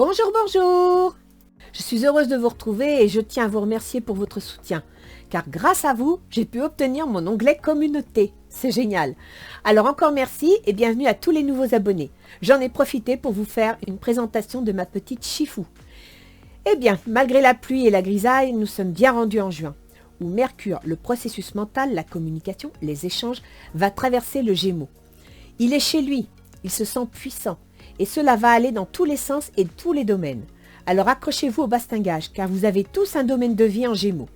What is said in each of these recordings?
Bonjour, bonjour! Je suis heureuse de vous retrouver et je tiens à vous remercier pour votre soutien. Car grâce à vous, j'ai pu obtenir mon onglet communauté. C'est génial. Alors encore merci et bienvenue à tous les nouveaux abonnés. J'en ai profité pour vous faire une présentation de ma petite Chifou. Eh bien, malgré la pluie et la grisaille, nous sommes bien rendus en juin, où Mercure, le processus mental, la communication, les échanges, va traverser le Gémeaux. Il est chez lui, il se sent puissant, et cela va aller dans tous les sens et tous les domaines. Alors accrochez-vous au bastingage, car vous avez tous un domaine de vie en Gémeaux.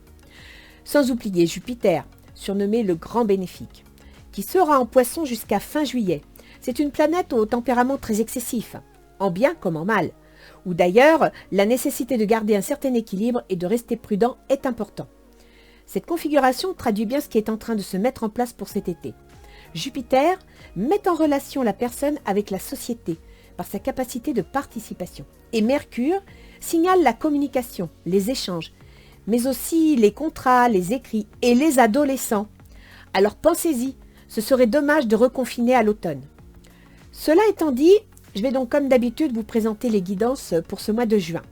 Sans oublier Jupiter, surnommé le grand bénéfique, qui sera en Poisson jusqu'à fin juillet. C'est une planète au tempérament très excessif, en bien comme en mal, où d'ailleurs la nécessité de garder un certain équilibre et de rester prudent est important. Cette configuration traduit bien ce qui est en train de se mettre en place pour cet été. Jupiter met en relation la personne avec la société par sa capacité de participation. Et Mercure signale la communication, les échanges, mais aussi les contrats, les écrits et les adolescents. Alors pensez-y, ce serait dommage de reconfiner à l'automne. Cela étant dit, je vais donc comme d'habitude vous présenter les guidances pour ce mois de juin.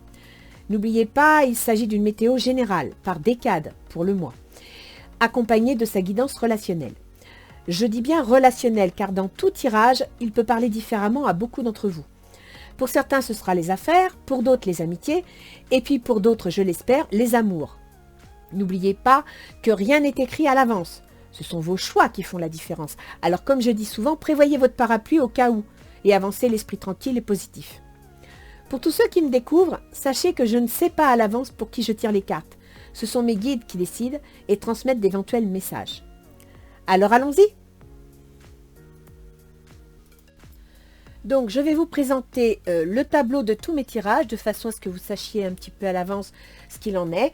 N'oubliez pas, il s'agit d'une météo générale, par décade pour le mois, accompagnée de sa guidance relationnelle. Je dis bien relationnel, car dans tout tirage, il peut parler différemment à beaucoup d'entre vous. Pour certains, ce sera les affaires, pour d'autres, les amitiés, et puis pour d'autres, je l'espère, les amours. N'oubliez pas que rien n'est écrit à l'avance. Ce sont vos choix qui font la différence. Alors comme je dis souvent, prévoyez votre parapluie au cas où, et avancez l'esprit tranquille et positif. Pour tous ceux qui me découvrent, sachez que je ne sais pas à l'avance pour qui je tire les cartes. Ce sont mes guides qui décident et transmettent d'éventuels messages. Alors allons-y! Donc je vais vous présenter le tableau de tous mes tirages de façon à ce que vous sachiez un petit peu à l'avance ce qu'il en est.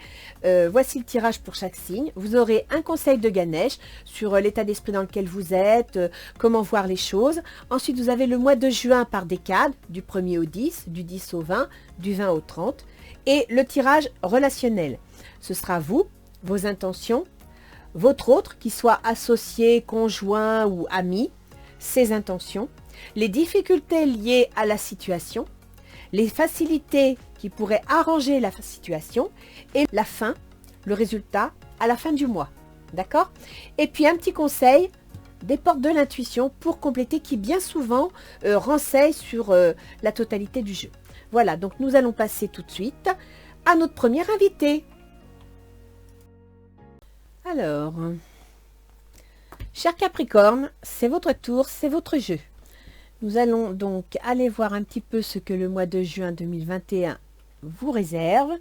Voici le tirage pour chaque signe. Vous aurez un conseil de Ganesh sur l'état d'esprit dans lequel vous êtes, comment voir les choses. Ensuite vous avez le mois de juin par décade, du 1er au 10, du 10 au 20, du 20 au 30. Et le tirage relationnel. Ce sera vous, vos intentions, votre autre, qui soit associé, conjoint ou ami, ses intentions, les difficultés liées à la situation, les facilités qui pourraient arranger la situation et la fin, le résultat à la fin du mois. D'accord? Et puis un petit conseil, des portes de l'intuition pour compléter qui bien souvent renseigne sur la totalité du jeu. Voilà, donc nous allons passer tout de suite à notre premier invité. Alors, cher Capricorne, c'est votre tour, c'est votre jeu. Nous allons donc aller voir un petit peu ce que le mois de juin 2021 vous réserve.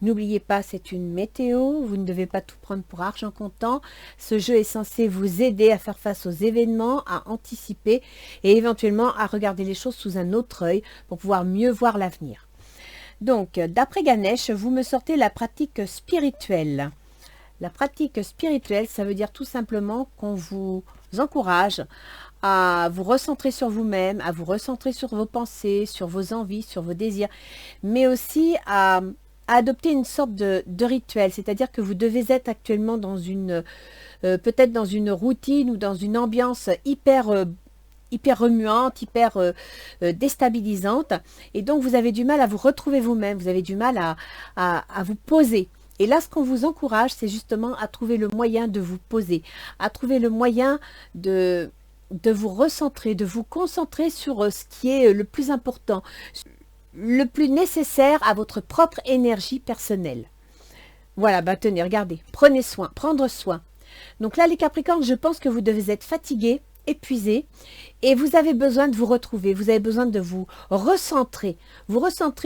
N'oubliez pas, c'est une météo, vous ne devez pas tout prendre pour argent comptant. Ce jeu est censé vous aider à faire face aux événements, à anticiper et éventuellement à regarder les choses sous un autre œil pour pouvoir mieux voir l'avenir. Donc, d'après Ganesh, vous me sortez la pratique spirituelle. La pratique spirituelle, ça veut dire tout simplement qu'on vous encourage à vous recentrer sur vous-même, à vous recentrer sur vos pensées, sur vos envies, sur vos désirs, mais aussi à adopter une sorte de rituel, c'est-à-dire que vous devez être actuellement dans une, peut-être dans une routine ou dans une ambiance hyper remuante, hyper déstabilisante, et donc vous avez du mal à vous retrouver vous-même, vous avez du mal à vous poser. Et là, ce qu'on vous encourage, c'est justement à trouver le moyen de vous poser, à trouver le moyen de vous recentrer, de vous concentrer sur ce qui est le plus important, le plus nécessaire à votre propre énergie personnelle. Voilà, bah tenez, regardez, prenez soin, prendre soin. Donc là, les Capricornes, je pense que vous devez être fatigués, épuisés, et vous avez besoin de vous retrouver, vous avez besoin de vous recentrer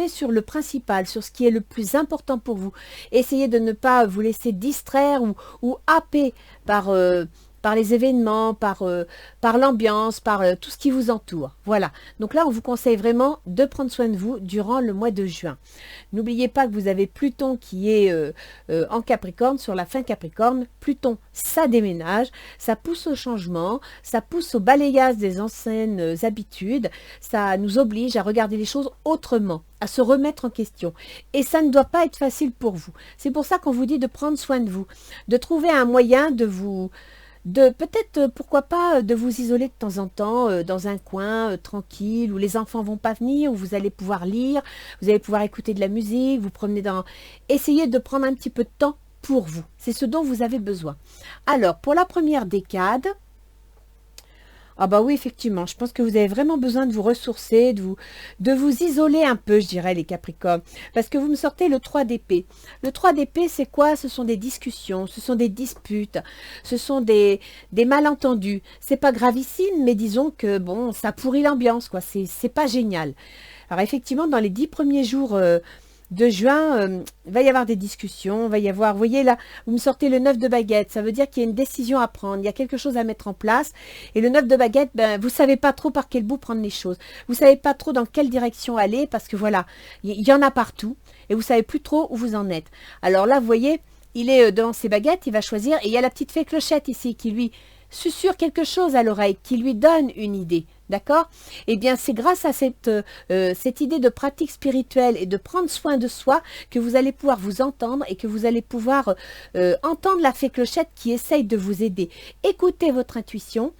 sur le principal, sur ce qui est le plus important pour vous. Essayez de ne pas vous laisser distraire ou happer par les événements, par l'ambiance, par tout ce qui vous entoure. Voilà. Donc là, on vous conseille vraiment de prendre soin de vous durant le mois de juin. N'oubliez pas que vous avez Pluton qui est en Capricorne, sur la fin Capricorne. Pluton, ça déménage, ça pousse au changement, ça pousse au balayage des anciennes habitudes, ça nous oblige à regarder les choses autrement, à se remettre en question. Et ça ne doit pas être facile pour vous. C'est pour ça qu'on vous dit de prendre soin de vous, de trouver un moyen de vous de peut-être, pourquoi pas, de vous isoler de temps en temps dans un coin tranquille, où les enfants vont pas venir, où vous allez pouvoir lire, vous allez pouvoir écouter de la musique, vous promener dans... Essayez de prendre un petit peu de temps pour vous. C'est ce dont vous avez besoin. Alors, pour la première décade, ah bah oui, effectivement, je pense que vous avez vraiment besoin de vous ressourcer, de vous isoler un peu, je dirais, les Capricornes. Parce que vous me sortez le 3 d'épée. Le 3 d'épée, c'est quoi? Ce sont des discussions, ce sont des disputes, ce sont des malentendus. C'est pas gravissime, mais disons que, bon, ça pourrit l'ambiance, quoi. C'est pas génial. Alors effectivement, dans les 10 premiers jours de juin, il va y avoir des discussions, il va y avoir, vous voyez là, vous me sortez le 9 de baguette, ça veut dire qu'il y a une décision à prendre, il y a quelque chose à mettre en place, et le 9 de baguette, ben, vous savez pas trop par quel bout prendre les choses, vous savez pas trop dans quelle direction aller, parce que voilà, il y en a partout, et vous savez plus trop où vous en êtes. Alors là, vous voyez, il est devant ses baguettes, il va choisir, et il y a la petite fée Clochette ici, qui lui susurre quelque chose à l'oreille, qui lui donne une idée. D'accord? Eh bien, c'est grâce à cette idée de pratique spirituelle et de prendre soin de soi que vous allez pouvoir vous entendre et que vous allez pouvoir entendre la fée Clochette qui essaye de vous aider. Écoutez votre intuition,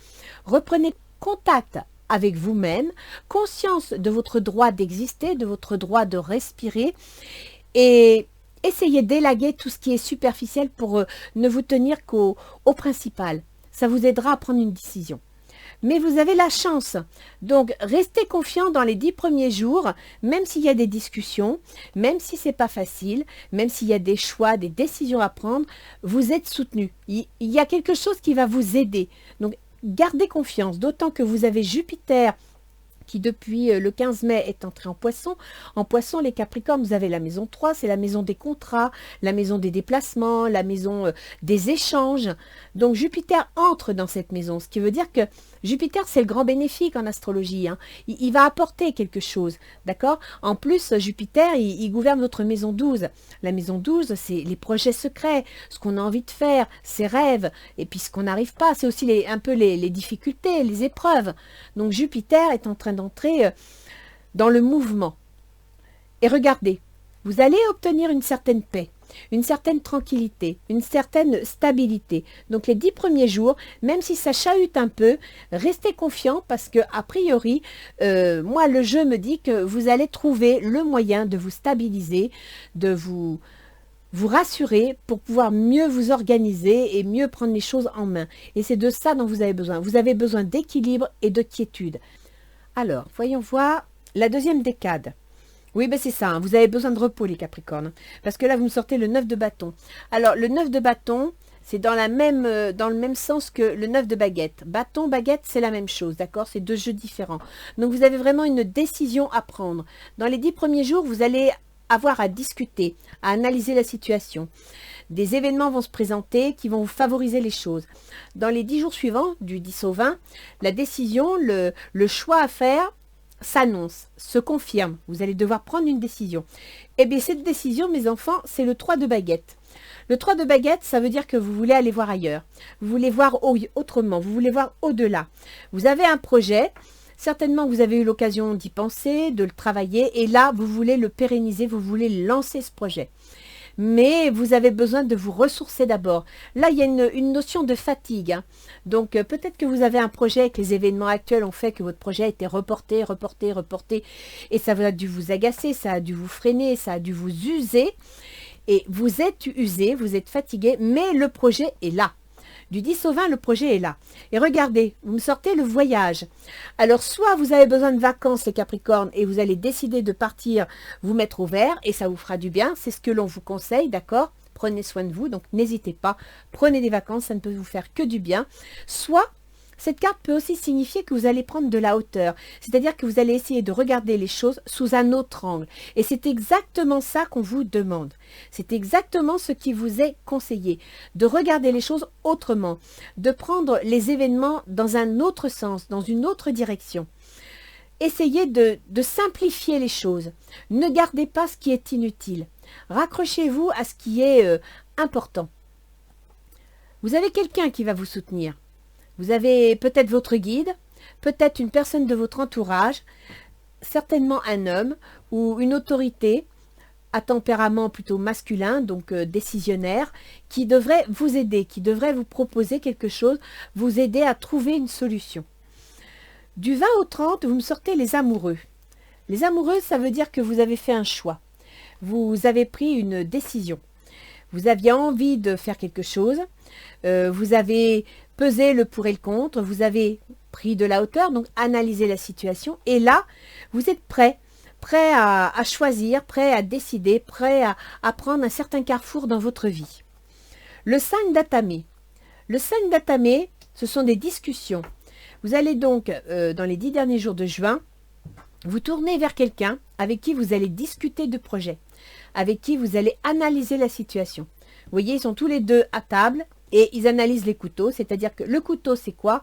reprenez contact avec vous-même, conscience de votre droit d'exister, de votre droit de respirer et essayez d'élaguer tout ce qui est superficiel pour ne vous tenir qu'au principal. Ça vous aidera à prendre une décision. Mais vous avez la chance. Donc, restez confiant dans les 10 premiers jours, même s'il y a des discussions, même si ce n'est pas facile, même s'il y a des choix, des décisions à prendre, vous êtes soutenu. Il y a quelque chose qui va vous aider. Donc, gardez confiance, d'autant que vous avez Jupiter qui depuis le 15 mai est entré en Poisson. En Poisson, les Capricornes, vous avez la maison 3, c'est la maison des contrats, la maison des déplacements, la maison des échanges. Donc Jupiter entre dans cette maison, ce qui veut dire que Jupiter, c'est le grand bénéfique en astrologie. Hein. Il va apporter quelque chose, d'accord? En plus, Jupiter, il gouverne votre maison 12. La maison 12, c'est les projets secrets, ce qu'on a envie de faire, ses rêves, et puis ce qu'on n'arrive pas. C'est aussi un peu les difficultés, les épreuves. Donc Jupiter est en train d'entrer dans le mouvement. Et regardez, vous allez obtenir une certaine paix, une certaine tranquillité, une certaine stabilité. Donc les 10 premiers jours, même si ça chahute un peu, restez confiant parce que a priori, moi le jeu me dit que vous allez trouver le moyen de vous stabiliser, de vous rassurer pour pouvoir mieux vous organiser et mieux prendre les choses en main. Et c'est de ça dont vous avez besoin. Vous avez besoin d'équilibre et de quiétude. Alors, voyons voir la deuxième décade. Oui, ben c'est ça, hein, vous avez besoin de repos les Capricornes, parce que là, vous me sortez le 9 de bâton. Alors, le 9 de bâton, c'est dans le même sens que le 9 de baguette. Bâton, baguette, c'est la même chose, d'accord? C'est deux jeux différents. Donc, vous avez vraiment une décision à prendre. Dans les 10 premiers jours, vous allez avoir à discuter, à analyser la situation. Des événements vont se présenter qui vont vous favoriser les choses. Dans les 10 jours suivants, du 10 au 20, la décision, le choix à faire s'annonce, se confirme. Vous allez devoir prendre une décision. Eh bien, cette décision, mes enfants, c'est le 3 de baguette. Le 3 de baguette, ça veut dire que vous voulez aller voir ailleurs. Vous voulez voir autrement, vous voulez voir au-delà. Vous avez un projet, certainement vous avez eu l'occasion d'y penser, de le travailler, et là, vous voulez le pérenniser, vous voulez lancer ce projet. Mais vous avez besoin de vous ressourcer d'abord. Là, il y a une notion de fatigue. Hein. Donc, peut-être que vous avez un projet, que les événements actuels ont fait que votre projet a été reporté, et ça a dû vous agacer, ça a dû vous freiner, ça a dû vous user. Et vous êtes usé, vous êtes fatigué, mais le projet est là. Du 10 au 20, le projet est là. Et regardez, vous me sortez le voyage. Alors, soit vous avez besoin de vacances, les Capricornes, et vous allez décider de partir, vous mettre au vert, et ça vous fera du bien. C'est ce que l'on vous conseille, d'accord? Prenez soin de vous, donc n'hésitez pas. Prenez des vacances, ça ne peut vous faire que du bien. Soit, cette carte peut aussi signifier que vous allez prendre de la hauteur. C'est-à-dire que vous allez essayer de regarder les choses sous un autre angle. Et c'est exactement ça qu'on vous demande. C'est exactement ce qui vous est conseillé. De regarder les choses autrement. De prendre les événements dans un autre sens, dans une autre direction. Essayez de simplifier les choses. Ne gardez pas ce qui est inutile. Raccrochez-vous à ce qui est important. Vous avez quelqu'un qui va vous soutenir. Vous avez peut-être votre guide, peut-être une personne de votre entourage, certainement un homme ou une autorité à tempérament plutôt masculin, donc décisionnaire, qui devrait vous aider, qui devrait vous proposer quelque chose, vous aider à trouver une solution. Du 20 au 30, vous me sortez les amoureux. Les amoureux, ça veut dire que vous avez fait un choix. Vous avez pris une décision. Vous aviez envie de faire quelque chose. Vous avez pesé le pour et le contre. Vous avez pris de la hauteur, donc analysé la situation. Et là, vous êtes prêt à choisir, prêt à décider, prêt à prendre un certain carrefour dans votre vie. Le 5 d'Atame. Le 5 d'Atame, ce sont des discussions. Vous allez donc, dans les 10 derniers jours de juin, vous tourner vers quelqu'un avec qui vous allez discuter de projets, avec qui vous allez analyser la situation. Vous voyez, ils sont tous les deux à table et ils analysent les couteaux, c'est-à-dire que le couteau, c'est quoi?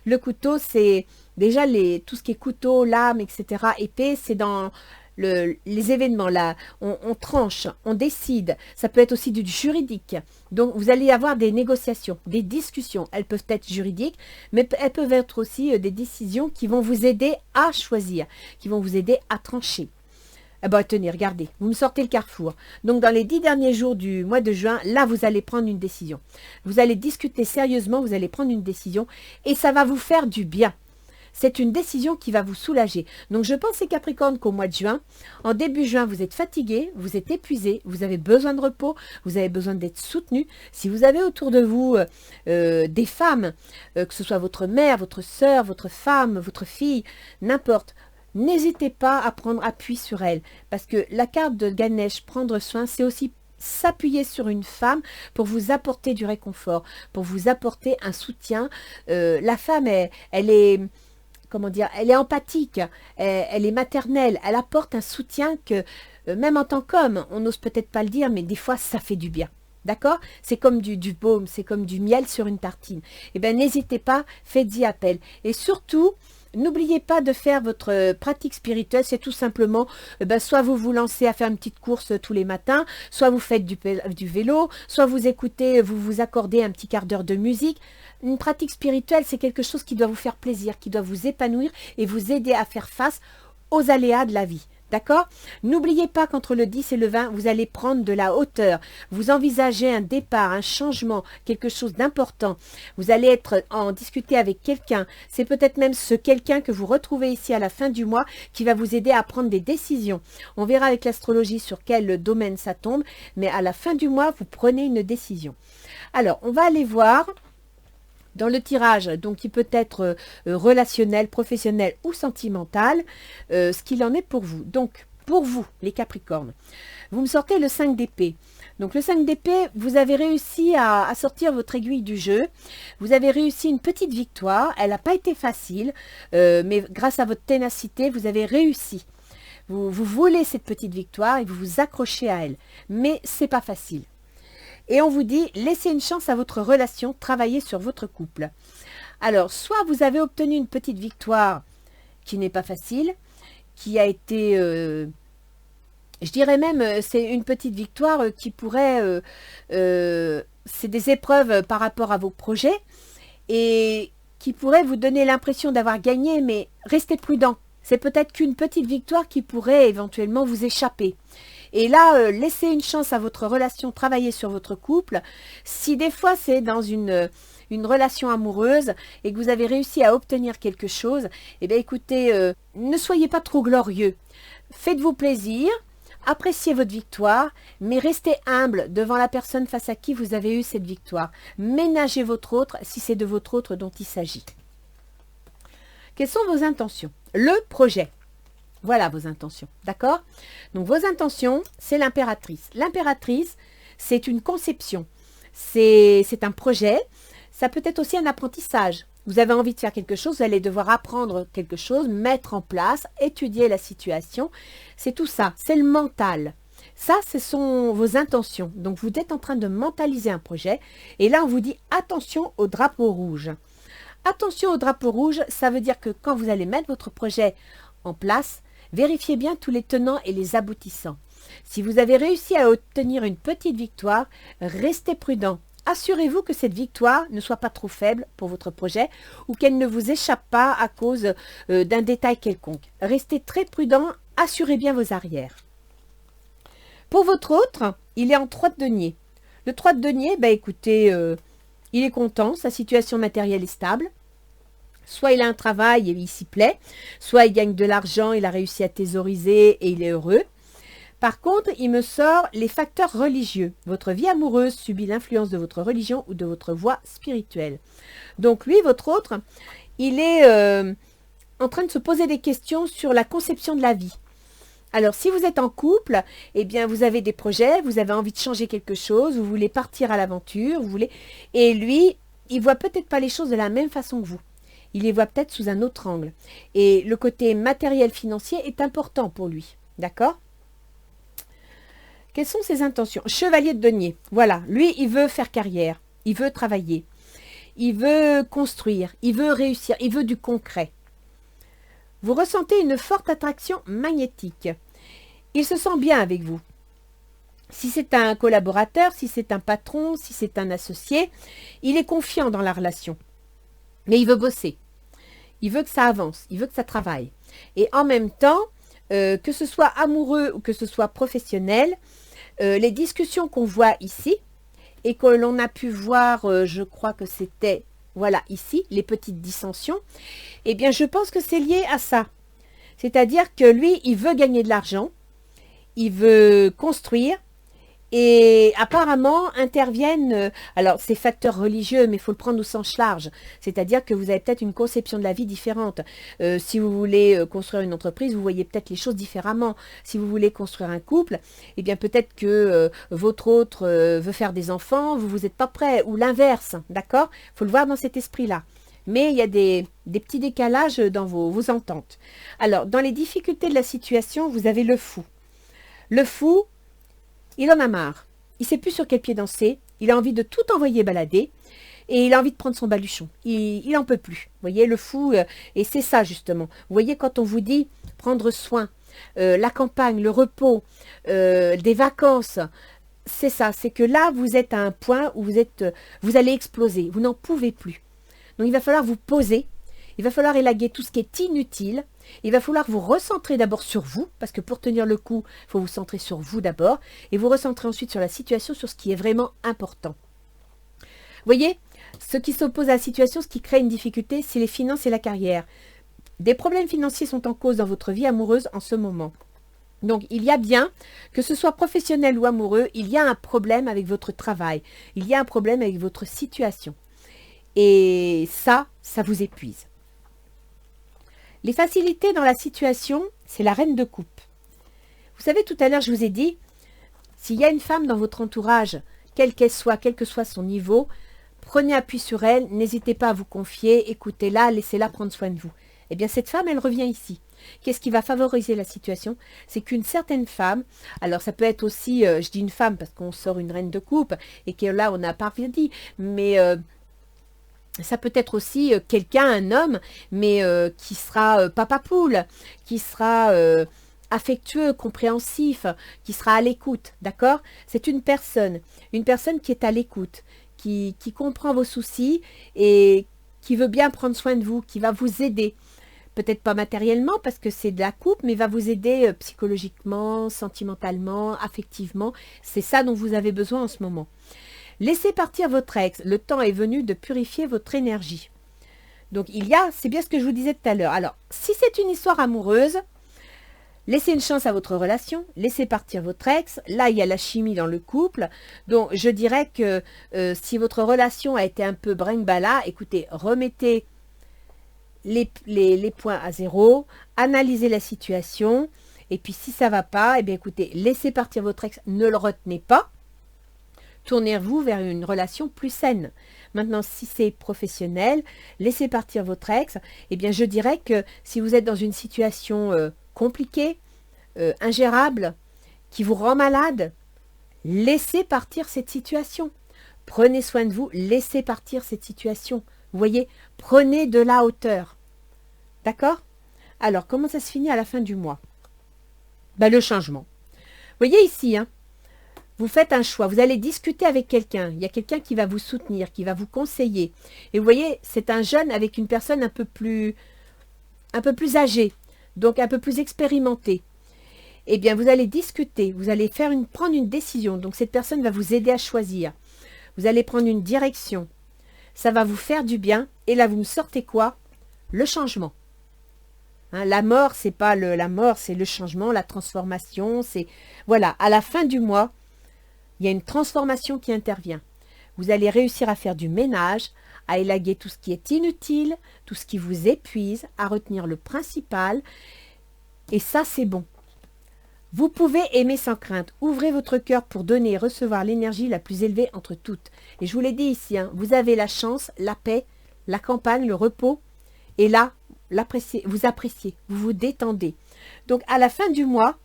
Le couteau, c'est déjà tout ce qui est couteau, lame, etc., épée, c'est dans les événements, là, on tranche, on décide. Ça peut être aussi du juridique. Donc, vous allez avoir des négociations, des discussions. Elles peuvent être juridiques, mais elles peuvent être aussi des décisions qui vont vous aider à choisir, qui vont vous aider à trancher. Eh bien, tenez, regardez, vous me sortez le carrefour. Donc, dans les 10 derniers jours du mois de juin, là, vous allez prendre une décision. Vous allez discuter sérieusement, vous allez prendre une décision et ça va vous faire du bien. C'est une décision qui va vous soulager. Donc, je pense, les Capricornes, qu'au mois de juin, en début juin, vous êtes fatigué, vous êtes épuisé, vous avez besoin de repos, vous avez besoin d'être soutenu. Si vous avez autour de vous des femmes, que ce soit votre mère, votre sœur, votre femme, votre fille, n'importe, n'hésitez pas à prendre appui sur elles. Parce que la carte de Ganesh, prendre soin, c'est aussi s'appuyer sur une femme pour vous apporter du réconfort, pour vous apporter un soutien. La femme, elle est... Comment dire, elle est empathique, elle est maternelle, elle apporte un soutien que, même en tant qu'homme, on n'ose peut-être pas le dire, mais des fois, ça fait du bien. D'accord? C'est comme du baume, c'est comme du miel sur une tartine. Eh bien, n'hésitez pas, faites-y appel. Et surtout, n'oubliez pas de faire votre pratique spirituelle, c'est tout simplement, soit vous vous lancez à faire une petite course tous les matins, soit vous faites du vélo, soit vous écoutez, vous vous accordez un petit quart d'heure de musique. Une pratique spirituelle, c'est quelque chose qui doit vous faire plaisir, qui doit vous épanouir et vous aider à faire face aux aléas de la vie. D'accord? N'oubliez pas qu'entre le 10 et le 20, vous allez prendre de la hauteur. Vous envisagez un départ, un changement, quelque chose d'important. Vous allez en discuter avec quelqu'un. C'est peut-être même ce quelqu'un que vous retrouvez ici à la fin du mois qui va vous aider à prendre des décisions. On verra avec l'astrologie sur quel domaine ça tombe, mais à la fin du mois, vous prenez une décision. Alors, on va aller voir dans le tirage, donc qui peut être relationnel, professionnel ou sentimental, ce qu'il en est pour vous. Donc, pour vous, les Capricornes, vous me sortez le 5 d'épée. Donc, le 5 d'épée, vous avez réussi à sortir votre aiguille du jeu. Vous avez réussi une petite victoire. Elle n'a pas été facile, mais grâce à votre ténacité, vous avez réussi. Vous voulez cette petite victoire et vous vous accrochez à elle. Mais ce n'est pas facile. Et on vous dit, laissez une chance à votre relation, travaillez sur votre couple. Alors, soit vous avez obtenu une petite victoire qui n'est pas facile, qui a été, je dirais même, c'est une petite victoire qui pourrait, c'est des épreuves par rapport à vos projets, et qui pourrait vous donner l'impression d'avoir gagné, mais restez prudent. C'est peut-être qu'une petite victoire qui pourrait éventuellement vous échapper. Et là, laissez une chance à votre relation, travailler sur votre couple. Si des fois c'est dans une relation amoureuse et que vous avez réussi à obtenir quelque chose, eh bien écoutez, ne soyez pas trop glorieux. Faites-vous plaisir, appréciez votre victoire, mais restez humble devant la personne face à qui vous avez eu cette victoire. Ménagez votre autre si c'est de votre autre dont il s'agit. Quelles sont vos intentions? Le projet. Voilà vos intentions, d'accord? Donc, vos intentions, c'est l'impératrice. L'impératrice, c'est une conception, c'est un projet, ça peut être aussi un apprentissage. Vous avez envie de faire quelque chose, vous allez devoir apprendre quelque chose, mettre en place, étudier la situation. C'est tout ça, c'est le mental. Ça, ce sont vos intentions. Donc, vous êtes en train de mentaliser un projet. Et là, on vous dit attention au drapeau rouge. Attention au drapeau rouge, ça veut dire que quand vous allez mettre votre projet en place, vérifiez bien tous les tenants et les aboutissants. Si vous avez réussi à obtenir une petite victoire, restez prudent. Assurez-vous que cette victoire ne soit pas trop faible pour votre projet ou qu'elle ne vous échappe pas à cause d'un détail quelconque. Restez très prudent, assurez bien vos arrières. Pour votre autre, il est en 3 de denier. Le 3 de denier, bah écoutez, il est content, sa situation matérielle est stable. Soit il a un travail et il s'y plaît, soit il gagne de l'argent, il a réussi à thésauriser et il est heureux. Par contre, il me sort les facteurs religieux. Votre vie amoureuse subit l'influence de votre religion ou de votre voie spirituelle. Donc lui, votre autre, il est en train de se poser des questions sur la conception de la vie. Alors, si vous êtes en couple, eh bien, vous avez des projets, vous avez envie de changer quelque chose, vous voulez partir à l'aventure, et lui, il voit peut-être pas les choses de la même façon que vous. Il les voit peut-être sous un autre angle. Et le côté matériel financier est important pour lui. D'accord? Quelles sont ses intentions? Chevalier de denier. Voilà, lui, il veut faire carrière, il veut travailler, il veut construire, il veut réussir, il veut du concret. Vous ressentez une forte attraction magnétique. Il se sent bien avec vous. Si c'est un collaborateur, si c'est un patron, si c'est un associé, il est confiant dans la relation. Mais il veut bosser. Il veut que ça avance, il veut que ça travaille. Et en même temps, que ce soit amoureux ou que ce soit professionnel, les discussions qu'on voit ici et que l'on a pu voir, je crois que c'était, voilà, ici, les petites dissensions, eh bien, je pense que c'est lié à ça. C'est-à-dire que lui, il veut gagner de l'argent, il veut construire, et apparemment interviennent, alors c'est facteurs religieux, mais il faut le prendre au sens large, c'est-à-dire que vous avez peut-être une conception de la vie différente. Si vous voulez construire une entreprise, vous voyez peut-être les choses différemment. Si vous voulez construire un couple, eh bien peut-être que votre autre veut faire des enfants, vous n'êtes pas prêt, ou l'inverse, d'accord? Il faut le voir dans cet esprit-là. Mais il y a des petits décalages dans vos ententes. Alors, dans les difficultés de la situation, vous avez le fou. Le fou, il en a marre. Il ne sait plus sur quel pied danser. Il a envie de tout envoyer balader. Et il a envie de prendre son baluchon. Il n'en peut plus. Vous voyez, le fou, et c'est ça justement. Vous voyez, quand on vous dit prendre soin, la campagne, le repos, des vacances, c'est ça. C'est que là, vous êtes à un point où vous allez exploser. Vous n'en pouvez plus. Donc, il va falloir vous poser. Il va falloir élaguer tout ce qui est inutile. Il va falloir vous recentrer d'abord sur vous, parce que pour tenir le coup, il faut vous centrer sur vous d'abord, et vous recentrer ensuite sur la situation, sur ce qui est vraiment important. Vous voyez, ce qui s'oppose à la situation, ce qui crée une difficulté, c'est les finances et la carrière. Des problèmes financiers sont en cause dans votre vie amoureuse en ce moment. Donc, il y a bien, que ce soit professionnel ou amoureux, il y a un problème avec votre travail, il y a un problème avec votre situation. Et ça vous épuise. Les facilités dans la situation, c'est la reine de coupe. Vous savez, tout à l'heure, je vous ai dit, s'il y a une femme dans votre entourage, quelle qu'elle soit, quel que soit son niveau, prenez appui sur elle, n'hésitez pas à vous confier, écoutez-la, laissez-la prendre soin de vous. Eh bien, cette femme, elle revient ici. Qu'est-ce qui va favoriser la situation? C'est qu'une certaine femme, alors ça peut être aussi, je dis une femme parce qu'on sort une reine de coupe, et que là, on n'a pas rien dit, mais ça peut être aussi quelqu'un, un homme, mais qui sera papa poule, qui sera affectueux, compréhensif, qui sera à l'écoute, d'accord? C'est une personne qui est à l'écoute, qui comprend vos soucis et qui veut bien prendre soin de vous, qui va vous aider. Peut-être pas matériellement parce que c'est de la coupe, mais va vous aider psychologiquement, sentimentalement, affectivement. C'est ça dont vous avez besoin en ce moment. Laissez partir votre ex. Le temps est venu de purifier votre énergie. Donc c'est bien ce que je vous disais tout à l'heure. Alors, si c'est une histoire amoureuse, laissez une chance à votre relation, laissez partir votre ex. Là, il y a la chimie dans le couple. Donc, je dirais que si votre relation a été un peu brinque-balla, écoutez, remettez les points à zéro, analysez la situation. Et puis, si ça ne va pas, eh bien, écoutez, laissez partir votre ex, ne le retenez pas. Tournez-vous vers une relation plus saine. Maintenant, si c'est professionnel, laissez partir votre ex. Eh bien, je dirais que si vous êtes dans une situation compliquée, ingérable, qui vous rend malade, laissez partir cette situation. Prenez soin de vous, laissez partir cette situation. Vous voyez, prenez de la hauteur. D'accord? Alors, comment ça se finit à la fin du mois? Ben, le changement. Vous voyez ici, hein? Vous faites un choix, vous allez discuter avec quelqu'un. Il y a quelqu'un qui va vous soutenir, qui va vous conseiller. Et vous voyez, c'est un jeune avec une personne un peu plus âgée, donc un peu plus expérimentée. eh bien, vous allez discuter, vous allez prendre une décision. Donc, cette personne va vous aider à choisir. Vous allez prendre une direction. Ça va vous faire du bien. Et là, vous me sortez quoi? Le changement. Hein, la mort, c'est pas la mort, c'est le changement, la transformation. C'est voilà, à la fin du mois, il y a une transformation qui intervient. Vous allez réussir à faire du ménage, à élaguer tout ce qui est inutile, tout ce qui vous épuise, à retenir le principal. Et ça, c'est bon. Vous pouvez aimer sans crainte. Ouvrez votre cœur pour donner et recevoir l'énergie la plus élevée entre toutes. Et je vous l'ai dit ici, hein, vous avez la chance, la paix, la campagne, le repos. Et là, vous appréciez, vous vous détendez. Donc, à la fin du mois,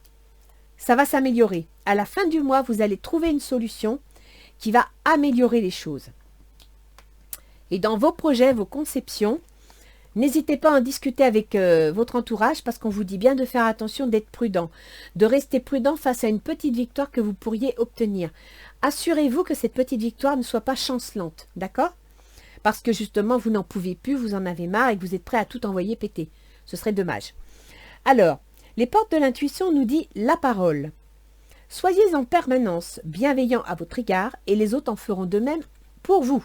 ça va s'améliorer. À la fin du mois, vous allez trouver une solution qui va améliorer les choses. Et dans vos projets, vos conceptions, n'hésitez pas à en discuter avec votre entourage parce qu'on vous dit bien de faire attention, d'être prudent, de rester prudent face à une petite victoire que vous pourriez obtenir. Assurez-vous que cette petite victoire ne soit pas chancelante, d'accord? Parce que justement, vous n'en pouvez plus, vous en avez marre et que vous êtes prêt à tout envoyer péter. Ce serait dommage. Alors, les portes de l'intuition nous dit la parole. Soyez en permanence bienveillant à votre égard et les autres en feront de même pour vous.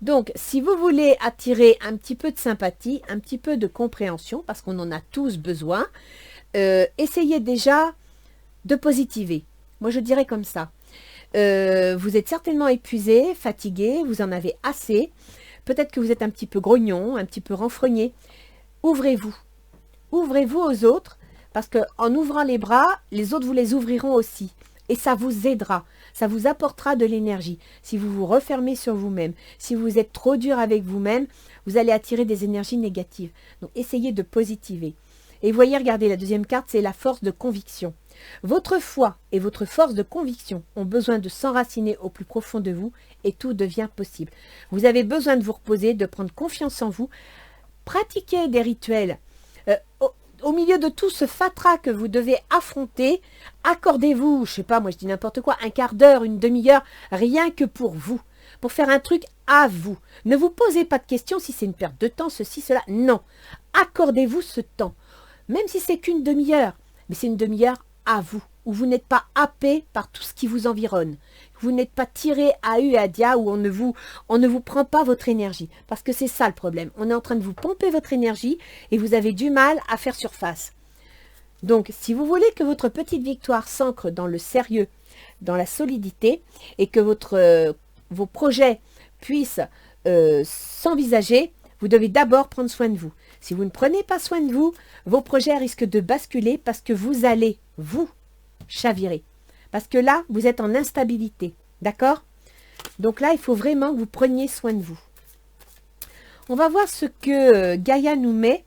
Donc, si vous voulez attirer un petit peu de sympathie, un petit peu de compréhension, parce qu'on en a tous besoin, essayez déjà de positiver. Moi, je dirais comme ça. Vous êtes certainement épuisé, fatigué, vous en avez assez. Peut-être que vous êtes un petit peu grognon, un petit peu renfrogné. Ouvrez-vous. Ouvrez-vous aux autres, parce qu'en ouvrant les bras, les autres vous les ouvriront aussi. Et ça vous aidera, ça vous apportera de l'énergie. Si vous vous refermez sur vous-même, si vous êtes trop dur avec vous-même, vous allez attirer des énergies négatives. Donc, essayez de positiver. Et voyez, regardez, la deuxième carte, c'est la force de conviction. Votre foi et votre force de conviction ont besoin de s'enraciner au plus profond de vous et tout devient possible. Vous avez besoin de vous reposer, de prendre confiance en vous. Pratiquez des rituels. Au milieu de tout ce fatras que vous devez affronter, accordez-vous, je sais pas, moi je dis n'importe quoi, un quart d'heure, une demi-heure, rien que pour vous, pour faire un truc à vous. Ne vous posez pas de questions si c'est une perte de temps, ceci, cela, non. Accordez-vous ce temps, même si c'est qu'une demi-heure, mais c'est une demi-heure à vous, où vous n'êtes pas happé par tout ce qui vous environne. Vous n'êtes pas tiré à hu et à dia, où on ne vous prend pas votre énergie. Parce que c'est ça le problème. On est en train de vous pomper votre énergie et vous avez du mal à faire surface. Donc, si vous voulez que votre petite victoire s'ancre dans le sérieux, dans la solidité, et que vos projets puissent s'envisager, vous devez d'abord prendre soin de vous. Si vous ne prenez pas soin de vous, vos projets risquent de basculer parce que vous allez, vous, chavirer. Parce que là, vous êtes en instabilité. D'accord? Donc là, il faut vraiment que vous preniez soin de vous. On va voir ce que Gaïa nous met.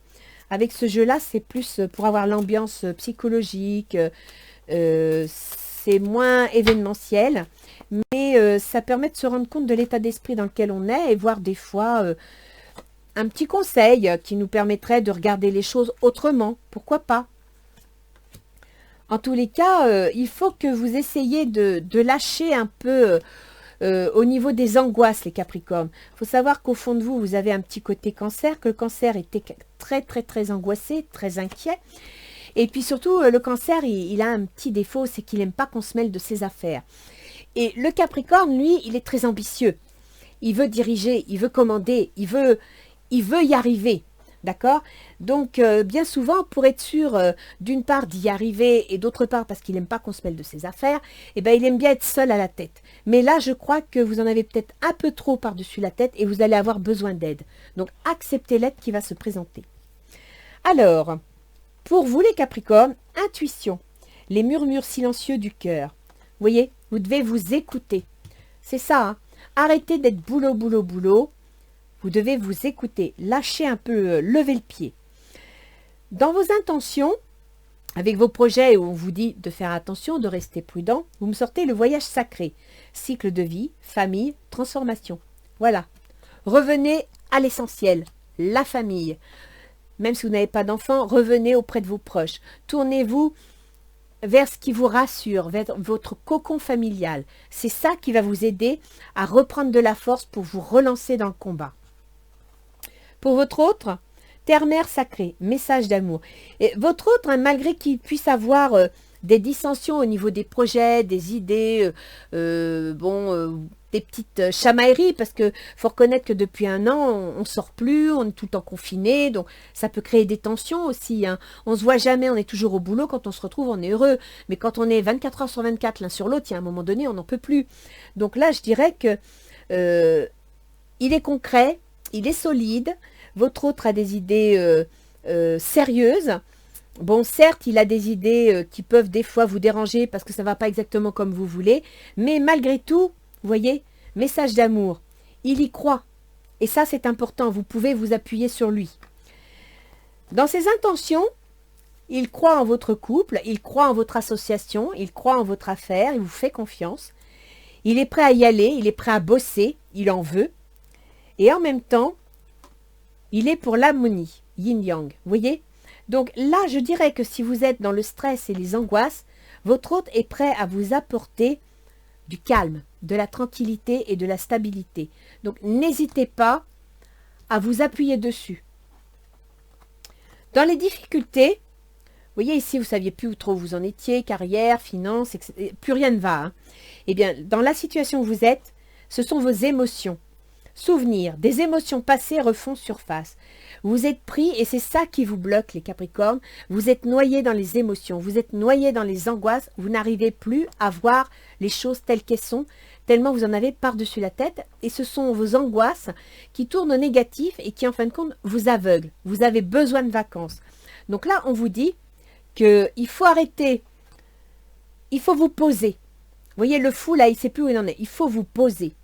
Avec ce jeu-là, c'est plus pour avoir l'ambiance psychologique. C'est moins événementiel. Mais ça permet de se rendre compte de l'état d'esprit dans lequel on est et voir des fois un petit conseil qui nous permettrait de regarder les choses autrement. Pourquoi pas? En tous les cas, il faut que vous essayiez de lâcher un peu au niveau des angoisses, les Capricornes. Il faut savoir qu'au fond de vous, vous avez un petit côté cancer, que le cancer était très, très, très angoissé, très inquiet. Et puis surtout, le cancer, il a un petit défaut, c'est qu'il n'aime pas qu'on se mêle de ses affaires. Et le Capricorne, lui, il est très ambitieux. Il veut diriger, il veut commander, il veut y arriver. D'accord? Donc, bien souvent, pour être sûr, d'une part, d'y arriver, et d'autre part, parce qu'il n'aime pas qu'on se mêle de ses affaires, eh ben, il aime bien être seul à la tête. Mais là, je crois que vous en avez peut-être un peu trop par-dessus la tête, et vous allez avoir besoin d'aide. Donc, acceptez l'aide qui va se présenter. Alors, pour vous les Capricornes, intuition, les murmures silencieux du cœur. Vous voyez, vous devez vous écouter. C'est ça, hein? Arrêtez d'être boulot, boulot, boulot. Vous devez vous écouter, lâcher un peu, lever le pied. Dans vos intentions, avec vos projets où on vous dit de faire attention, de rester prudent, vous me sortez le voyage sacré, cycle de vie, famille, transformation. Voilà. Revenez à l'essentiel, la famille. Même si vous n'avez pas d'enfants, revenez auprès de vos proches. Tournez-vous vers ce qui vous rassure, vers votre cocon familial. C'est ça qui va vous aider à reprendre de la force pour vous relancer dans le combat. Pour votre autre, Terre-mère sacrée, message d'amour. Et votre autre, hein, malgré qu'il puisse avoir des dissensions au niveau des projets, des idées, des petites chamailleries, parce que faut reconnaître que depuis un an, on ne sort plus, on est tout le temps confiné, donc ça peut créer des tensions aussi. Hein. On se voit jamais, on est toujours au boulot, quand on se retrouve, on est heureux. Mais quand on est 24 heures sur 24 l'un sur l'autre, il y a un moment donné, on n'en peut plus. Donc là, je dirais que il est concret, il est solide, votre autre a des idées sérieuses. Bon, certes, il a des idées qui peuvent des fois vous déranger parce que ça ne va pas exactement comme vous voulez, mais malgré tout, vous voyez, message d'amour, il y croit. Et ça, c'est important, vous pouvez vous appuyer sur lui. Dans ses intentions, il croit en votre couple, il croit en votre association, il croit en votre affaire, il vous fait confiance. Il est prêt à y aller, il est prêt à bosser, il en veut. Et en même temps, il est pour l'harmonie, yin-yang, vous voyez? Donc là, je dirais que si vous êtes dans le stress et les angoisses, votre hôte est prêt à vous apporter du calme, de la tranquillité et de la stabilité. Donc n'hésitez pas à vous appuyer dessus. Dans les difficultés, vous voyez ici, vous ne saviez plus où trop vous en étiez, carrière, finances, etc. Plus rien ne va. Hein. Eh bien, dans la situation où vous êtes, ce sont vos émotions. Souvenirs, des émotions passées refont surface. Vous êtes pris et c'est ça qui vous bloque, les Capricornes. Vous êtes noyés dans les émotions, vous êtes noyés dans les angoisses, vous n'arrivez plus à voir les choses telles qu'elles sont, tellement vous en avez par-dessus la tête. Et ce sont vos angoisses qui tournent au négatif et qui, en fin de compte, vous aveuglent. Vous avez besoin de vacances. Donc là, on vous dit qu'il faut arrêter, il faut vous poser. Vous voyez, le fou, là, il ne sait plus où il en est. Il faut vous poser.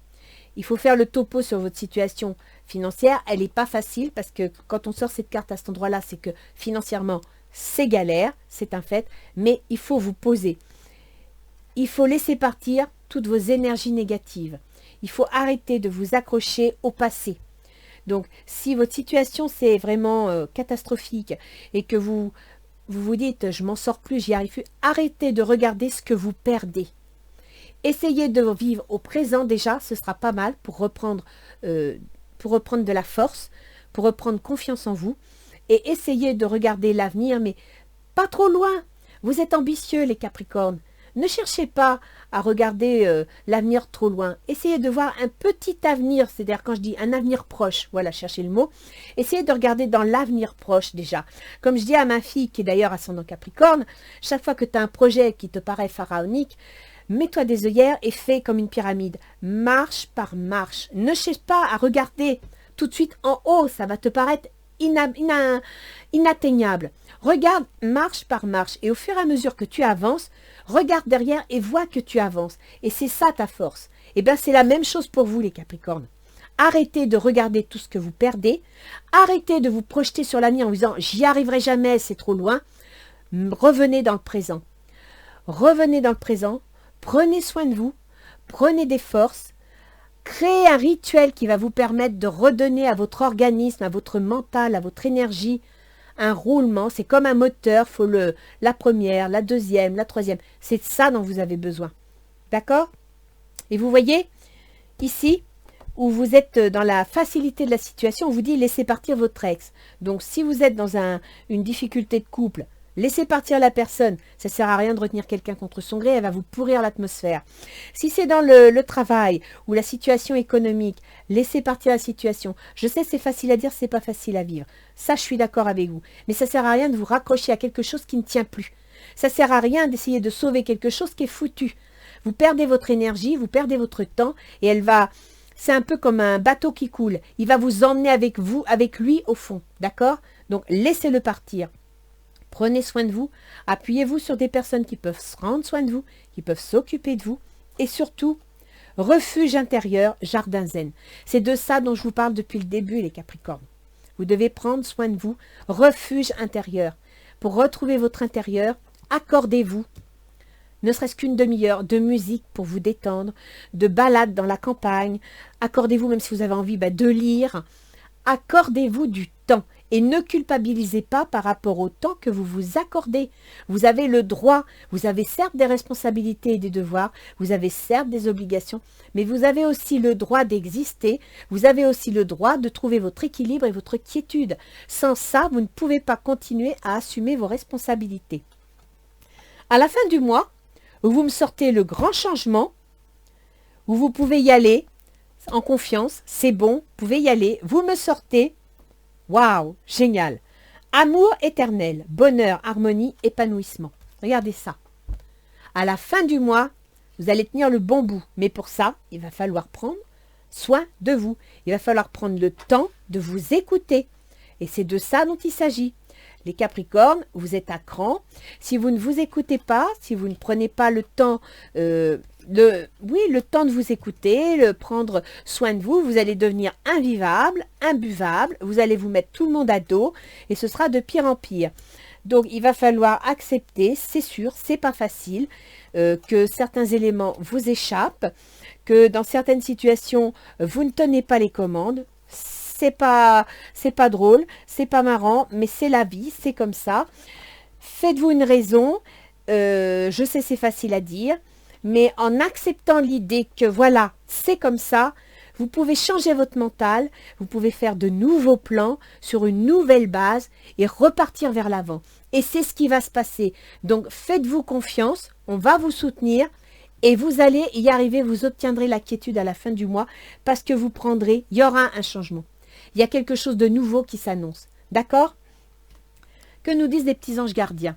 Il faut faire le topo sur votre situation financière. Elle n'est pas facile parce que quand on sort cette carte à cet endroit-là, c'est que financièrement, c'est galère, c'est un fait. Mais il faut vous poser. Il faut laisser partir toutes vos énergies négatives. Il faut arrêter de vous accrocher au passé. Donc, si votre situation, c'est vraiment catastrophique et que vous vous dites « je m'en sors plus, j'y arrive plus », arrêtez de regarder ce que vous perdez. Essayez de vivre au présent déjà, ce sera pas mal pour reprendre de la force, pour reprendre confiance en vous. Et essayez de regarder l'avenir, mais pas trop loin. Vous êtes ambitieux les Capricornes. Ne cherchez pas à regarder l'avenir trop loin. Essayez de voir un petit avenir, c'est-à-dire quand je dis un avenir proche, voilà, cherchez le mot. Essayez de regarder dans l'avenir proche déjà. Comme je dis à ma fille, qui est d'ailleurs ascendant Capricorne, chaque fois que tu as un projet qui te paraît pharaonique, mets-toi des œillères et fais comme une pyramide, marche par marche. Ne cherche pas à regarder tout de suite en haut, ça va te paraître inatteignable. Regarde marche par marche et au fur et à mesure que tu avances, regarde derrière et vois que tu avances. Et c'est ça ta force. Et bien c'est la même chose pour vous les Capricornes. Arrêtez de regarder tout ce que vous perdez. Arrêtez de vous projeter sur l'avenir en vous disant « j'y arriverai jamais, c'est trop loin ». Revenez dans le présent. Revenez dans le présent. Prenez soin de vous, prenez des forces, créez un rituel qui va vous permettre de redonner à votre organisme, à votre mental, à votre énergie, un roulement. C'est comme un moteur, il faut la première, la deuxième, la troisième. C'est de ça dont vous avez besoin. D'accord? Et vous voyez, ici, où vous êtes dans la facilité de la situation, on vous dit laissez partir votre ex. Donc si vous êtes dans une difficulté de couple, laissez partir la personne, ça ne sert à rien de retenir quelqu'un contre son gré, elle va vous pourrir l'atmosphère. Si c'est dans le travail ou la situation économique, laissez partir la situation. Je sais c'est facile à dire, c'est pas facile à vivre. Ça je suis d'accord avec vous. Mais ça ne sert à rien de vous raccrocher à quelque chose qui ne tient plus. Ça ne sert à rien d'essayer de sauver quelque chose qui est foutu. Vous perdez votre énergie, vous perdez votre temps et elle va... C'est un peu comme un bateau qui coule. Il va vous emmener avec vous, avec lui au fond. D'accord? Donc laissez-le partir. Prenez soin de vous, appuyez-vous sur des personnes qui peuvent se rendre soin de vous, qui peuvent s'occuper de vous, et surtout, refuge intérieur, jardin zen. C'est de ça dont je vous parle depuis le début, les Capricornes. Vous devez prendre soin de vous, refuge intérieur. Pour retrouver votre intérieur, accordez-vous, ne serait-ce qu'une demi-heure de musique pour vous détendre, de balade dans la campagne, accordez-vous, même si vous avez envie de lire, accordez-vous du temps. Et ne culpabilisez pas par rapport au temps que vous vous accordez. Vous avez le droit, vous avez certes des responsabilités et des devoirs, vous avez certes des obligations, mais vous avez aussi le droit d'exister, vous avez aussi le droit de trouver votre équilibre et votre quiétude. Sans ça, vous ne pouvez pas continuer à assumer vos responsabilités. À la fin du mois, vous me sortez le grand changement, où vous pouvez y aller en confiance, c'est bon, vous pouvez y aller, vous me sortez. Waouh, génial. Amour éternel, bonheur, harmonie, épanouissement. Regardez ça. À la fin du mois, vous allez tenir le bon bout. Mais pour ça, il va falloir prendre soin de vous. Il va falloir prendre le temps de vous écouter. Et c'est de ça dont il s'agit. Les Capricornes, vous êtes à cran. Si vous ne vous écoutez pas, si vous ne prenez pas le temps le temps de vous écouter, prendre soin de vous, vous allez devenir invivable, imbuvable, vous allez vous mettre tout le monde à dos et ce sera de pire en pire. Donc il va falloir accepter, c'est sûr, c'est pas facile, que certains éléments vous échappent, que dans certaines situations, vous ne tenez pas les commandes. C'est pas drôle, c'est pas marrant, mais c'est la vie, c'est comme ça. Faites-vous une raison, je sais c'est facile à dire, mais en acceptant l'idée que voilà, c'est comme ça, vous pouvez changer votre mental, vous pouvez faire de nouveaux plans sur une nouvelle base et repartir vers l'avant. Et c'est ce qui va se passer. Donc faites-vous confiance, on va vous soutenir et vous allez y arriver, vous obtiendrez la quiétude à la fin du mois parce que vous prendrez, il y aura un changement. Il y a quelque chose de nouveau qui s'annonce. D'accord? Que nous disent les petits anges gardiens?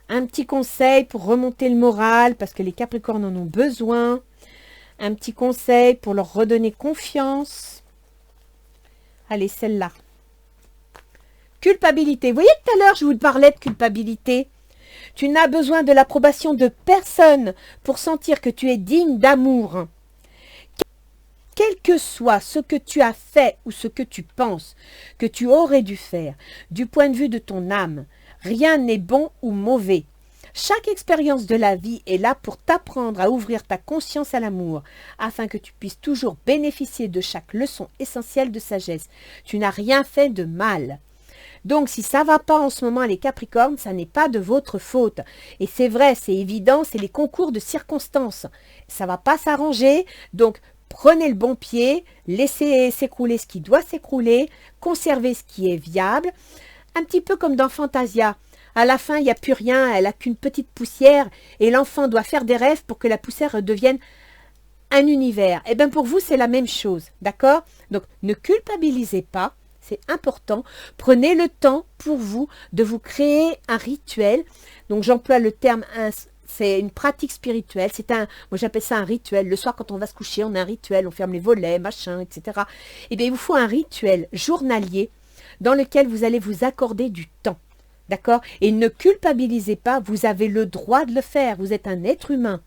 Un petit conseil pour remonter le moral, parce que les Capricornes en ont besoin. Un petit conseil pour leur redonner confiance. Allez, celle-là. Culpabilité. Vous voyez, tout à l'heure, je vous parlais de culpabilité. Tu n'as besoin de l'approbation de personne pour sentir que tu es digne d'amour. Quel que soit ce que tu as fait ou ce que tu penses que tu aurais dû faire, du point de vue de ton âme, rien n'est bon ou mauvais. Chaque expérience de la vie est là pour t'apprendre à ouvrir ta conscience à l'amour, afin que tu puisses toujours bénéficier de chaque leçon essentielle de sagesse. Tu n'as rien fait de mal. Donc, si ça ne va pas en ce moment, les Capricornes, ça n'est pas de votre faute. Et c'est vrai, c'est évident, c'est les concours de circonstances. Ça ne va pas s'arranger, donc prenez le bon pied, laissez s'écrouler ce qui doit s'écrouler, conservez ce qui est viable. Un petit peu comme dans Fantasia. À la fin, il n'y a plus rien, elle n'a qu'une petite poussière et l'enfant doit faire des rêves pour que la poussière devienne un univers. Et bien pour vous, c'est la même chose, d'accord? Donc ne culpabilisez pas, c'est important. Prenez le temps pour vous de vous créer un rituel. Donc j'emploie le terme, c'est une pratique spirituelle. Moi j'appelle ça un rituel. Le soir quand on va se coucher, on a un rituel, on ferme les volets, machin, etc. Et bien il vous faut un rituel journalier dans lequel vous allez vous accorder du temps. D'accord? Et ne culpabilisez pas, vous avez le droit de le faire. Vous êtes un être humain,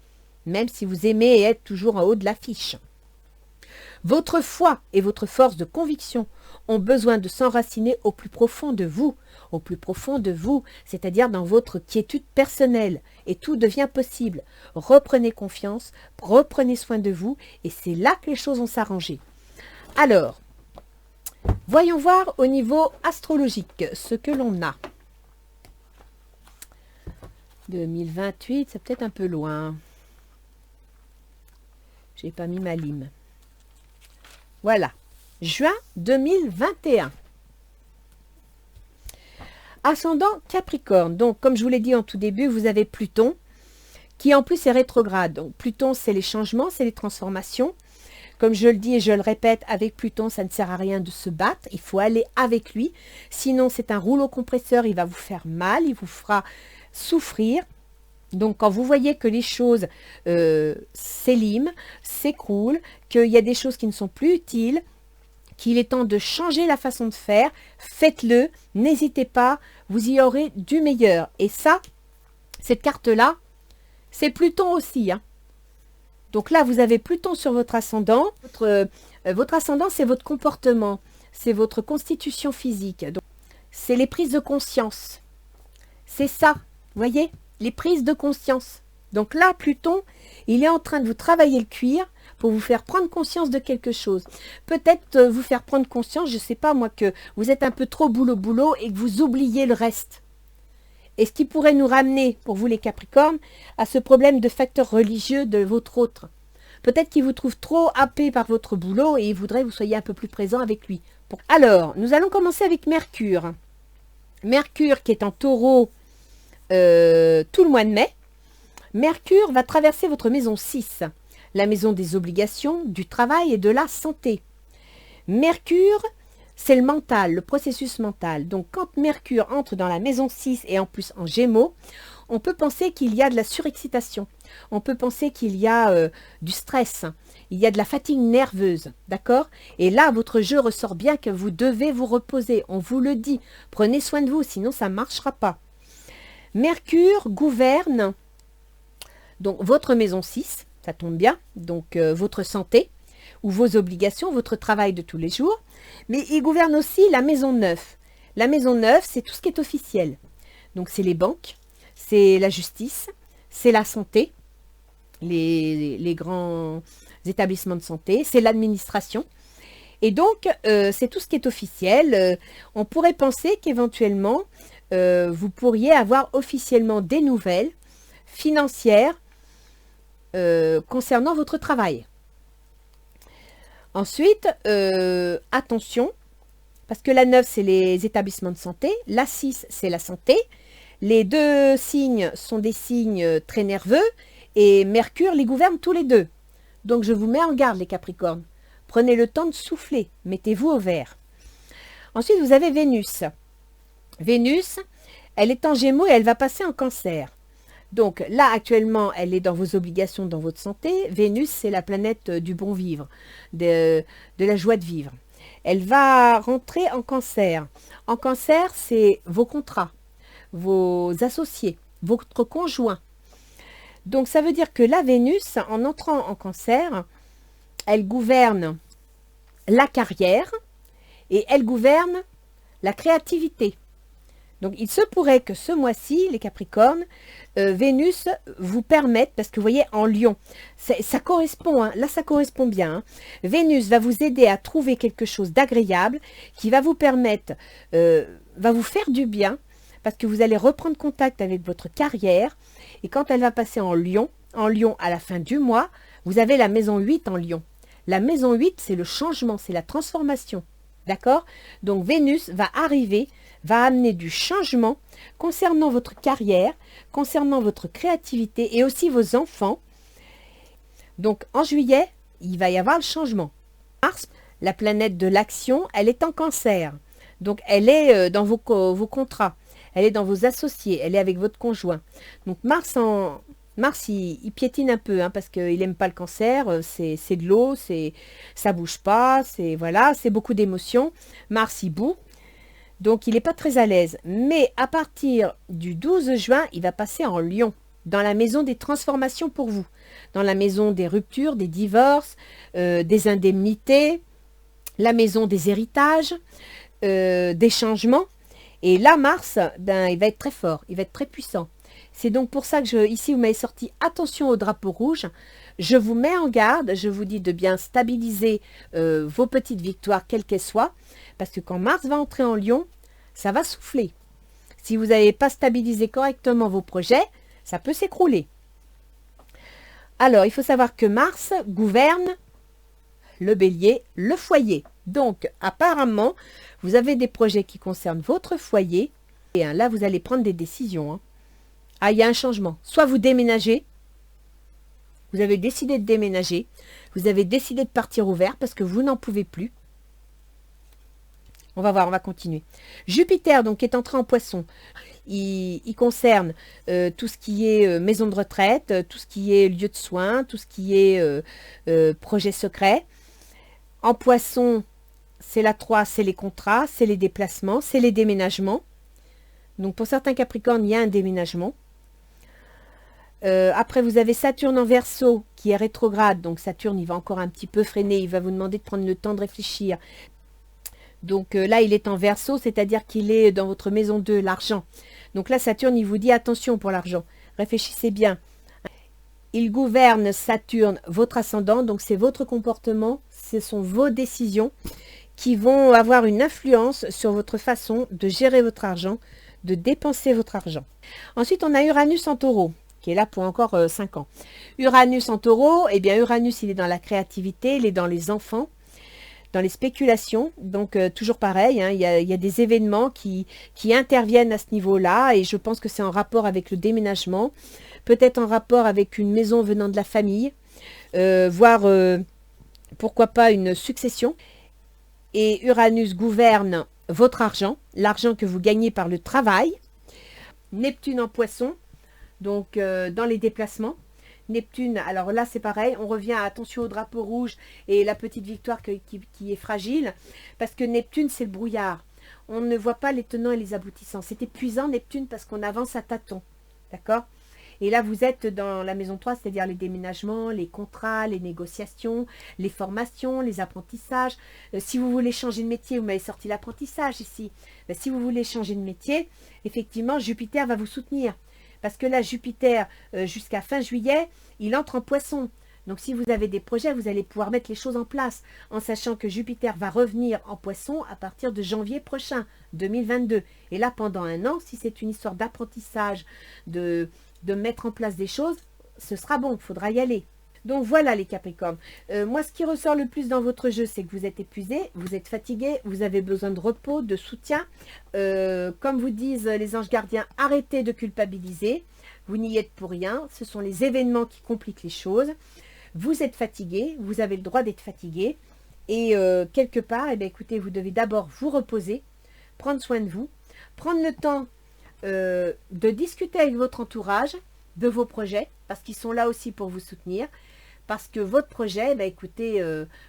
même si vous aimez être toujours en haut de l'affiche. Votre foi et votre force de conviction ont besoin de s'enraciner au plus profond de vous, c'est-à-dire dans votre quiétude personnelle, et tout devient possible. Reprenez confiance, reprenez soin de vous, et c'est là que les choses vont s'arranger. Alors, voyons voir au niveau astrologique ce que l'on a. 2028, c'est peut-être un peu loin. J'ai pas mis ma lime. Voilà, juin 2021. Ascendant Capricorne. Donc, comme je vous l'ai dit en tout début, vous avez Pluton, qui en plus est rétrograde. Donc, Pluton, c'est les changements, c'est les transformations. Comme je le dis et je le répète, avec Pluton, ça ne sert à rien de se battre. Il faut aller avec lui. Sinon, c'est un rouleau compresseur, il va vous faire mal, il vous fera souffrir. Donc, quand vous voyez que les choses s'éliment, s'écroulent, qu'il y a des choses qui ne sont plus utiles, qu'il est temps de changer la façon de faire, faites-le, n'hésitez pas, vous y aurez du meilleur. Et ça, cette carte-là, c'est Pluton aussi. Hein. Donc là, vous avez Pluton sur votre ascendant. Votre ascendant, c'est votre comportement, c'est votre constitution physique. C'est les prises de conscience. C'est ça, vous voyez, les prises de conscience. Donc là, Pluton, il est en train de vous travailler le cuir pour vous faire prendre conscience de quelque chose. Peut-être vous faire prendre conscience, je ne sais pas moi, que vous êtes un peu trop boulot et que vous oubliez le reste. Et ce qui pourrait nous ramener, pour vous les Capricornes, à ce problème de facteur religieux de votre autre. Peut-être qu'il vous trouve trop happé par votre boulot et il voudrait que vous soyez un peu plus présent avec lui. Alors, nous allons commencer avec Mercure. Mercure qui est en Taureau tout le mois de mai. Mercure va traverser votre maison 6, la maison des obligations, du travail et de la santé. Mercure, c'est le mental, le processus mental. Donc, quand Mercure entre dans la maison 6 et en plus en Gémeaux, on peut penser qu'il y a de la surexcitation. On peut penser qu'il y a du stress. Il y a de la fatigue nerveuse, d'accord? Et là, votre jeu ressort bien que vous devez vous reposer. On vous le dit. Prenez soin de vous, sinon ça ne marchera pas. Mercure gouverne donc votre maison 6, ça tombe bien, donc votre santé ou vos obligations, votre travail de tous les jours. Mais il gouverne aussi la maison 9. La maison 9, c'est tout ce qui est officiel. Donc c'est les banques, c'est la justice, c'est la santé, les grands établissements de santé, c'est l'administration. Et donc, c'est tout ce qui est officiel. On pourrait penser qu'éventuellement, vous pourriez avoir officiellement des nouvelles financières concernant votre travail. Ensuite, attention, parce que la 9, c'est les établissements de santé, la 6, c'est la santé. Les deux signes sont des signes très nerveux et Mercure les gouverne tous les deux. Donc, je vous mets en garde, les Capricornes. Prenez le temps de souffler, mettez-vous au vert. Ensuite, vous avez Vénus. Vénus, elle est en Gémeaux et elle va passer en Cancer. Donc là, actuellement, elle est dans vos obligations, dans votre santé. Vénus, c'est la planète du bon vivre, de la joie de vivre. Elle va rentrer en Cancer. En Cancer, c'est vos contrats, vos associés, votre conjoint. Donc ça veut dire que la Vénus, en entrant en Cancer, elle gouverne la carrière et elle gouverne la créativité. Donc, il se pourrait que ce mois-ci, les Capricornes, Vénus vous permette, parce que vous voyez, en Lion, ça correspond, hein, là ça correspond bien. Hein. Vénus va vous aider à trouver quelque chose d'agréable qui va vous permettre, va vous faire du bien, parce que vous allez reprendre contact avec votre carrière. Et quand elle va passer en Lion à la fin du mois, vous avez la maison 8 en Lion. La maison 8, c'est le changement, c'est la transformation. D'accord? Donc, Vénus va arriver, va amener du changement concernant votre carrière, concernant votre créativité et aussi vos enfants. Donc, en juillet, il va y avoir le changement. Mars, la planète de l'action, elle est en Cancer. Donc, elle est dans vos contrats, elle est dans vos associés, elle est avec votre conjoint. Donc, Mars, il piétine un peu, hein, parce qu'il n'aime pas le Cancer, c'est de l'eau, ça bouge pas, voilà, c'est beaucoup d'émotions. Mars, il bout. Donc, il n'est pas très à l'aise. Mais à partir du 12 juin, il va passer en Lion, dans la maison des transformations pour vous. Dans la maison des ruptures, des divorces, des indemnités, la maison des héritages, des changements. Et là, Mars, il va être très fort, il va être très puissant. C'est donc pour ça que ici, vous m'avez sorti attention au drapeau rouge. Je vous mets en garde, je vous dis de bien stabiliser vos petites victoires, quelles qu'elles soient. Parce que quand Mars va entrer en Lion, ça va souffler. Si vous n'avez pas stabilisé correctement vos projets, ça peut s'écrouler. Alors, il faut savoir que Mars gouverne le Bélier, le foyer. Donc, apparemment, vous avez des projets qui concernent votre foyer. Et là, vous allez prendre des décisions. Hein. Ah, il y a un changement. Soit vous déménagez, vous avez décidé de déménager, vous avez décidé de partir au vert parce que vous n'en pouvez plus. On va voir, on va continuer. Jupiter, donc, est entré en Poisson. Il concerne tout ce qui est maison de retraite, tout ce qui est lieu de soins, tout ce qui est projet secret. En Poisson, c'est la 3, c'est les contrats, c'est les déplacements, c'est les déménagements. Donc, pour certains Capricornes, il y a un déménagement. Après, vous avez Saturne en Verseau qui est rétrograde. Donc, Saturne, il va encore un petit peu freiner. Il va vous demander de prendre le temps de réfléchir. Donc, là, il est en Verseau, c'est-à-dire qu'il est dans votre maison 2, l'argent. Donc là, Saturne, il vous dit attention pour l'argent. Réfléchissez bien. Il gouverne Saturne, votre ascendant, donc c'est votre comportement, ce sont vos décisions qui vont avoir une influence sur votre façon de gérer votre argent, de dépenser votre argent. Ensuite, on a Uranus en taureau, qui est là pour encore 5 ans. Uranus en taureau, eh bien Uranus, il est dans la créativité, il est dans les enfants, dans les spéculations. Donc, toujours pareil, hein, il y a des événements qui interviennent à ce niveau-là, et je pense que c'est en rapport avec le déménagement, peut-être en rapport avec une maison venant de la famille, voire, pourquoi pas, une succession. Et Uranus gouverne votre argent, l'argent que vous gagnez par le travail. Neptune en poisson, donc dans les déplacements. Neptune, alors là c'est pareil, on revient à attention au drapeau rouge et la petite victoire qui est fragile, parce que Neptune c'est le brouillard. On ne voit pas les tenants et les aboutissants. C'est épuisant Neptune parce qu'on avance à tâtons, d'accord? Et là, vous êtes dans la maison 3, c'est-à-dire les déménagements, les contrats, les négociations, les formations, les apprentissages. Si vous voulez changer de métier, vous m'avez sorti l'apprentissage ici. Ben, si vous voulez changer de métier, effectivement, Jupiter va vous soutenir. Parce que là, Jupiter, jusqu'à fin juillet, il entre en poisson. Donc, si vous avez des projets, vous allez pouvoir mettre les choses en place, en sachant que Jupiter va revenir en poisson à partir de janvier prochain, 2022. Et là, pendant un an, si c'est une histoire d'apprentissage, de mettre en place des choses, ce sera bon, il faudra y aller. Donc voilà les Capricornes. Moi, ce qui ressort le plus dans votre jeu, c'est que vous êtes épuisé, vous êtes fatigué, vous avez besoin de repos, de soutien. Comme vous disent les anges gardiens, arrêtez de culpabiliser. Vous n'y êtes pour rien. Ce sont les événements qui compliquent les choses. Vous êtes fatigué, vous avez le droit d'être fatigué. Et quelque part, eh bien, écoutez, vous devez d'abord vous reposer, prendre soin de vous, prendre le temps de discuter avec votre entourage de vos projets, parce qu'ils sont là aussi pour vous soutenir, parce que votre projet, bah écoutez,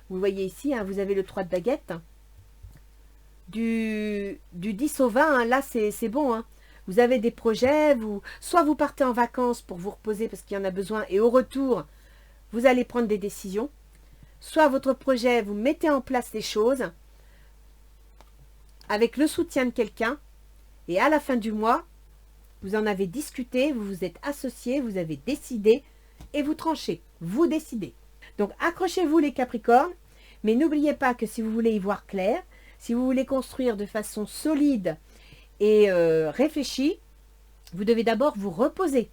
vous voyez ici, hein, vous avez le 3 de baguette, du 10 au 20, hein, là c'est bon, hein. Vous avez des projets, soit vous partez en vacances pour vous reposer parce qu'il y en a besoin, et au retour, vous allez prendre des décisions, soit votre projet, vous mettez en place les choses, avec le soutien de quelqu'un, et à la fin du mois, vous en avez discuté, vous vous êtes associés, vous avez décidé et vous tranchez. Vous décidez. Donc accrochez-vous les Capricornes, mais n'oubliez pas que si vous voulez y voir clair, si vous voulez construire de façon solide et réfléchie, vous devez d'abord vous reposer.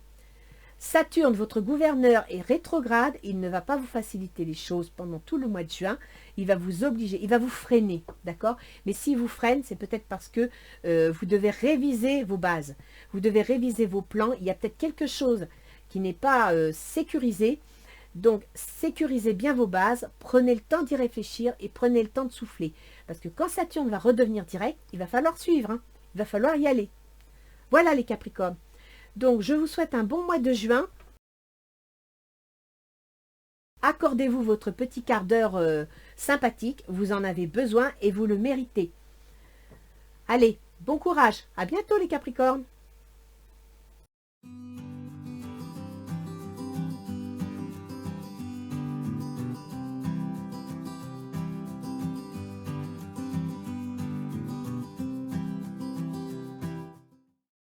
Saturne, votre gouverneur, est rétrograde. Il ne va pas vous faciliter les choses pendant tout le mois de juin. Il va vous obliger, il va vous freiner, d'accord? Mais s'il vous freine, c'est peut-être parce que vous devez réviser vos bases. Vous devez réviser vos plans. Il y a peut-être quelque chose qui n'est pas sécurisé. Donc, sécurisez bien vos bases. Prenez le temps d'y réfléchir et prenez le temps de souffler. Parce que quand Saturne va redevenir direct, il va falloir suivre, hein. Il va falloir y aller. Voilà les Capricornes. Donc, je vous souhaite un bon mois de juin. Accordez-vous votre petit quart d'heure sympathique. Vous en avez besoin et vous le méritez. Allez, bon courage. À bientôt les Capricornes.